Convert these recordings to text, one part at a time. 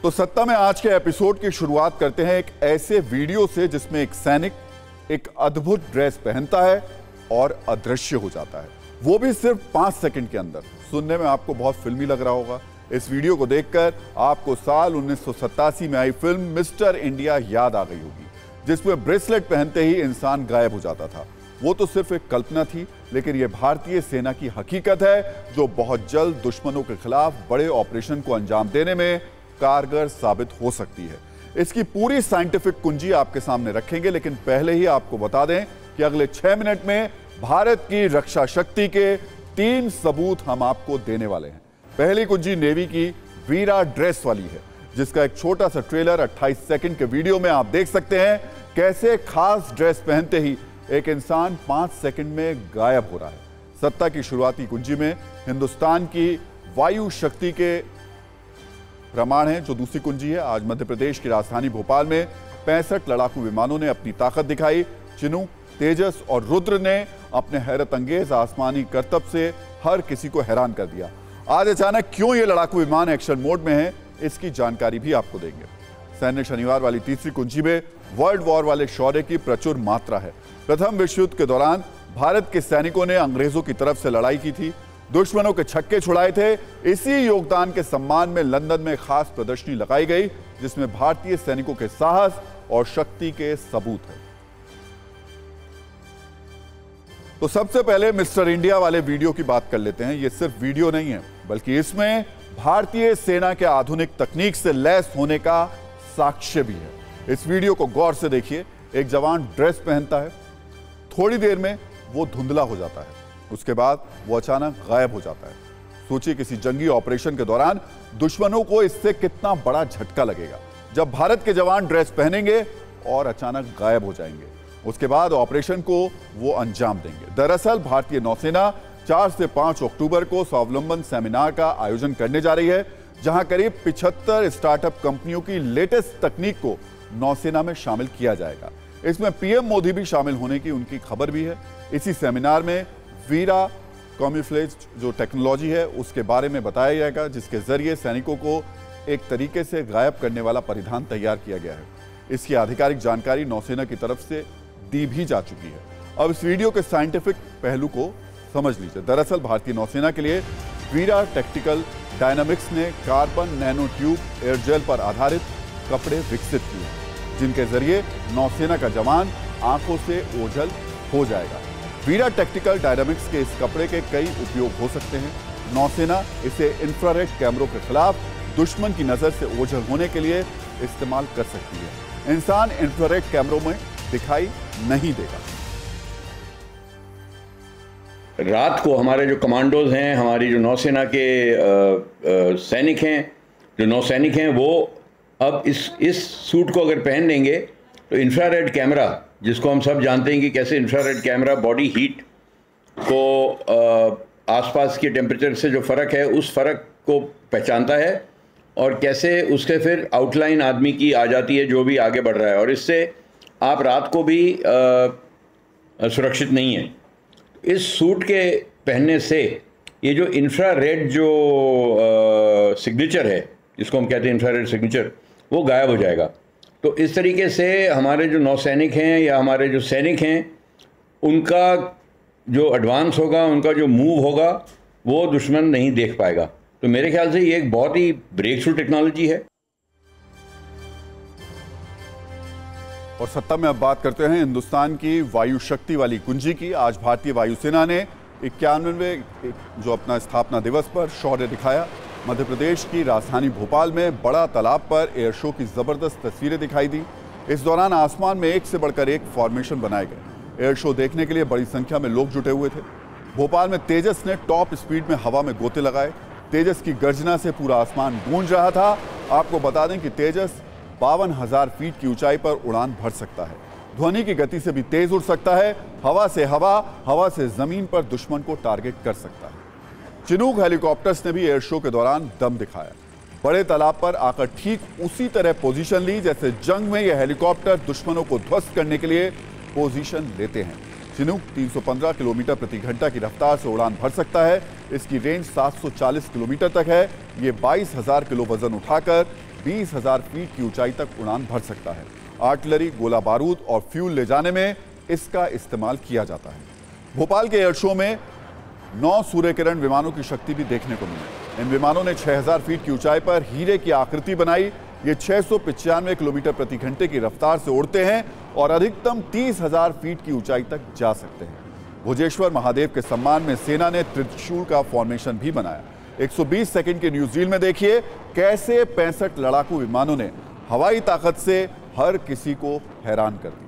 तो सत्ता में आज के एपिसोड की शुरुआत करते हैं एक ऐसे वीडियो से जिसमें एक सैनिक एक अद्भुत ड्रेस पहनता है और अदृश्य हो जाता है, वो भी सिर्फ 5 सेकंड के अंदर। सुनने में आपको बहुत फिल्मी लग रहा होगा। इस वीडियो को देखकर आपको साल 1987 में आई फिल्म मिस्टर इंडिया याद आ गई होगी, जिसमें ब्रेसलेट पहनते ही इंसान गायब हो जाता था। वो तो सिर्फ एक कल्पना थी, लेकिन यह भारतीय सेना की हकीकत है जो बहुत जल्द दुश्मनों के खिलाफ बड़े ऑपरेशन को अंजाम देने में कारगर साबित हो सकती है। इसकी पूरी साइंटिफिक कुंजी आपके सामने रखेंगे, लेकिन पहले ही आपको बता दें कि अगले 6 मिनट में भारत की रक्षा शक्ति के 3 सबूत हम आपको देने वाले हैं। पहली कुंजी नेवी की वीरा ड्रेस वाली है, जिसका एक छोटा सा ट्रेलर 28 सेकंड के वीडियो में आप देख सकते हैं कैसे खास ड्रेस पहनते ही एक इंसान 5 सेकंड में गायब हो रहा है। सत्ता की शुरुआती कुंजी में हिंदुस्तान की वायु शक्ति के प्रमाण है, जो दूसरी कुंजी है। आज मध्य प्रदेश की राजधानी भोपाल में 65 लड़ाकू विमानों ने अपनी ताकत दिखाई। चिनूक, तेजस और रुद्र ने अपने हैरत अंगेज आसमानी करतब से हर किसी को हैरान कर दिया। आज अचानक क्यों ये लड़ाकू विमान एक्शन मोड में है, इसकी जानकारी भी आपको देंगे। सैन्य शनिवार वाली तीसरी कुंजी में वर्ल्ड वॉर वाले शौर्य की प्रचुर मात्रा है। प्रथम विश्व युद्ध के दौरान भारत के सैनिकों ने अंग्रेजों की तरफ से लड़ाई की थी, दुश्मनों के छक्के छुड़ाए थे। इसी योगदान के सम्मान में लंदन में खास प्रदर्शनी लगाई गई, जिसमें भारतीय सैनिकों के साहस और शक्ति के सबूत हैं। तो सबसे पहले मिस्टर इंडिया वाले वीडियो की बात कर लेते हैं। यह सिर्फ वीडियो नहीं है, बल्कि इसमें भारतीय सेना के आधुनिक तकनीक से लैस होने का साक्ष्य भी है। इस वीडियो को गौर से देखिए। एक जवान ड्रेस पहनता है, थोड़ी देर में वो धुंधला हो जाता है, उसके बाद वो अचानक गायब हो जाता है। सोचिए किसी जंगी ऑपरेशन के दौरान दुश्मनों को इससे कितना बड़ा झटका लगेगा जब भारत के जवान ड्रेस पहनेंगे और अचानक गायब हो जाएंगे। उसके बाद ऑपरेशन को वो अंजाम देंगे। दरअसल भारतीय नौसेना 4 से 5 अक्टूबर को स्वावलंबन सेमिनार का आयोजन करने जा रही है, जहां करीब 75 स्टार्टअप कंपनियों की लेटेस्ट तकनीक को नौसेना में शामिल किया जाएगा। इसमें पीएम मोदी भी शामिल होने की उनकी खबर भी है। इसी सेमिनार में वीरा कैमोफ्लेज जो टेक्नोलॉजी है उसके बारे में बताया जाएगा, जिसके जरिए सैनिकों को एक तरीके से गायब करने वाला परिधान तैयार किया गया है। इसकी आधिकारिक जानकारी नौसेना की तरफ से दी भी जा चुकी है। अब इस वीडियो के साइंटिफिक पहलू को समझ लीजिए। दरअसल भारतीय नौसेना के लिए वीरा टेक्टिकल डायनामिक्स ने कार्बन नैनो ट्यूब एयरजेल पर आधारित कपड़े विकसित किए हैं, जिनके जरिए नौसेना का जवान आंखों से ओझल हो जाएगा। वीरा टेक्टिकल डायनामिक्स के इस कपड़े के कई उपयोग हो सकते हैं। नौसेना इसे इंफ्रारेड कैमरों के खिलाफ दुश्मन की नजर से ओझल होने के लिए इस्तेमाल कर सकती है। इंसान इंफ्रारेड कैमरों में दिखाई नहीं देगा। रात को हमारे जो कमांडोज हैं, हमारी जो नौसेना के सैनिक हैं, जो नौसैनिक हैं, वो अब इस सूट को अगर पहन लेंगे तो इंफ्रारेड कैमरा, जिसको हम सब जानते हैं कि कैसे इंफ्रारेड कैमरा बॉडी हीट को आसपास के टेम्परेचर से जो फ़र्क है उस फ़र्क को पहचानता है और कैसे उसके फिर आउटलाइन आदमी की आ जाती है जो भी आगे बढ़ रहा है, और इससे आप रात को भी सुरक्षित नहीं है। इस सूट के पहनने से ये जो इंफ्रारेड जो सिग्नेचर है, जिसको हम कहते हैं इंफ्रारेड सिग्नेचर, वो गायब हो जाएगा। तो इस तरीके से हमारे जो नौसैनिक हैं या हमारे जो सैनिक हैं, उनका जो एडवांस होगा, उनका जो मूव होगा, वो दुश्मन नहीं देख पाएगा। तो मेरे ख्याल से ये एक बहुत ही ब्रेक थ्रू टेक्नोलॉजी है। और सत्ता में अब बात करते हैं हिंदुस्तान की वायु शक्ति वाली कुंजी की। आज भारतीय वायुसेना ने 91वें जो अपना स्थापना दिवस पर शौर्य दिखाया। मध्य प्रदेश की राजधानी भोपाल में बड़ा तालाब पर एयर शो की जबरदस्त तस्वीरें दिखाई दी। इस दौरान आसमान में एक से बढ़कर एक फॉर्मेशन बनाए गए। एयर शो देखने के लिए बड़ी संख्या में लोग जुटे हुए थे। भोपाल में तेजस ने टॉप स्पीड में हवा में गोते लगाए। तेजस की गर्जना से पूरा आसमान गूंज रहा था। आपको बता दें कि तेजस 52,000 फीट की ऊंचाई पर उड़ान भर सकता है। ध्वनि की गति से भी तेज उड़ सकता है। हवा से हवा, हवा से जमीन पर दुश्मन को टारगेट कर सकता है। चिनूक हेलीकॉप्टर्स ने भी एयर शो के दौरान दम दिखाया। बड़े तालाब पर आकर ठीक उसी तरह पोजीशन ली जैसे जंग में यह हेलीकॉप्टर दुश्मनों को ध्वस्त करने के लिए पोजीशन लेते हैं। चिनूक 315 किलोमीटर प्रति घंटा की रफ्तार से उड़ान भर सकता है। इसकी रेंज 740 किलोमीटर तक है। ये 22,000 किलो वजन उठाकर 20,000 फीट की ऊंचाई तक उड़ान भर सकता है। आर्टिलरी, गोला बारूद और फ्यूल ले जाने में इसका इस्तेमाल किया जाता है। भोपाल के एयर शो में 9 सूर्य किरण विमानों की शक्ति भी देखने को मिली। इन विमानों ने 6,000 फीट की ऊंचाई पर हीरे की आकृति बनाई। ये 695 किलोमीटर प्रति घंटे की रफ्तार से उड़ते हैं और अधिकतम 30,000 फीट की ऊंचाई तक जा सकते हैं। भोजेश्वर महादेव के सम्मान में सेना ने त्रिशूल का फॉर्मेशन भी बनाया। 120 सेकंड के न्यूज रील में देखिए कैसे 65 लड़ाकू विमानों ने हवाई ताकत से हर किसी को हैरान कर दिया।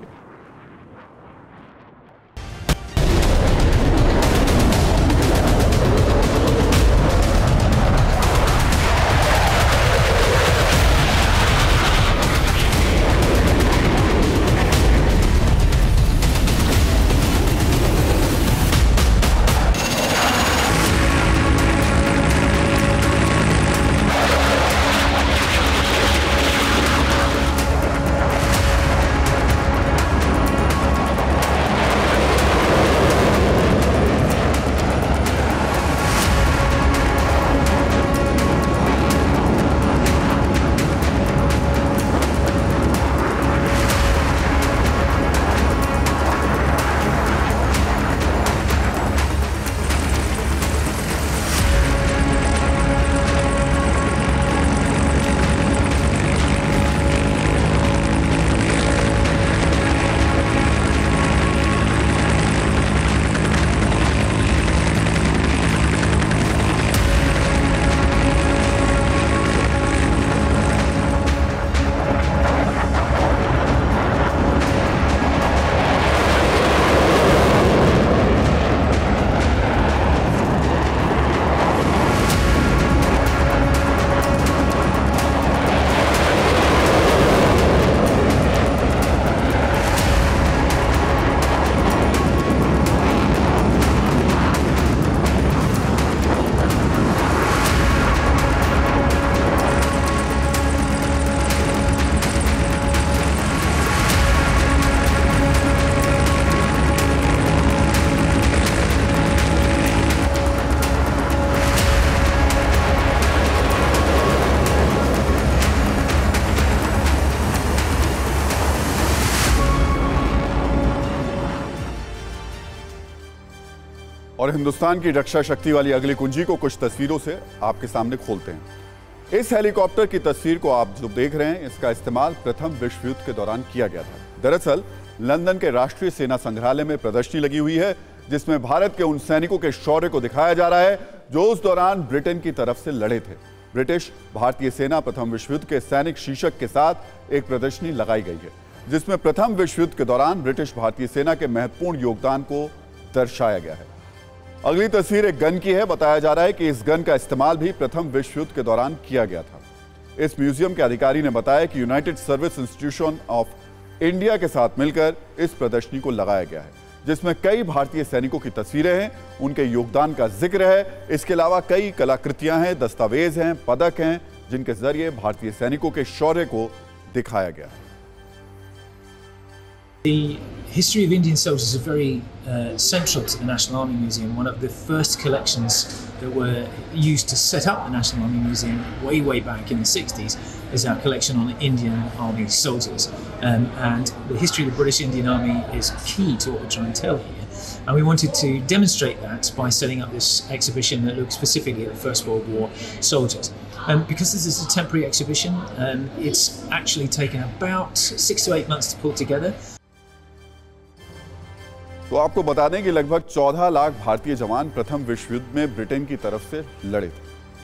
और हिंदुस्तान की रक्षा शक्ति वाली अगली कुंजी को कुछ तस्वीरों से आपके सामने खोलते हैं। इस हेलीकॉप्टर की तस्वीर को आप जो देख रहे हैं, इसका इस्तेमाल प्रथम विश्व युद्ध के दौरान किया गया था। दरअसल लंदन के राष्ट्रीय सेना संग्रहालय में प्रदर्शनी लगी हुई है जिसमें भारत के उन सैनिकों के शौर्य को दिखाया जा रहा है जो उस दौरान ब्रिटेन की तरफ से लड़े थे। ब्रिटिश भारतीय सेना प्रथम विश्व युद्ध के सैनिक शीर्षक के साथ एक प्रदर्शनी लगाई गई है जिसमें प्रथम विश्व युद्ध के दौरान ब्रिटिश भारतीय सेना के महत्वपूर्ण योगदान को दर्शाया गया है। अगली तस्वीर एक गन की है। बताया जा रहा है कि इस गन का इस्तेमाल भी प्रथम विश्व युद्ध के दौरान किया गया था। इस म्यूजियम के अधिकारी ने बताया कि United service institution of India के साथ मिलकर इस प्रदर्शनी को लगाया गया है जिसमें कई भारतीय सैनिकों की तस्वीरें हैं, उनके योगदान का जिक्र है। इसके अलावा कई कलाकृतियां हैं, दस्तावेज हैं, पदक हैं जिनके जरिए भारतीय सैनिकों के शौर्य को दिखाया गया है। The history of Indian soldiers is very central to the National Army Museum. One of the first collections that were used to set up the National Army Museum way back in the 60s is our collection on Indian Army soldiers. And the history of the British Indian Army is key to what we're trying to tell here. And we wanted to demonstrate that by setting up this exhibition that looks specifically at the First World War soldiers. Because this is a temporary exhibition, it's actually taken about 6 to 8 months to pull together. तो आपको बता दें कि लगभग 14 लाख भारतीय जवान प्रथम विश्व युद्ध में ब्रिटेन की तरफ से लड़े थे।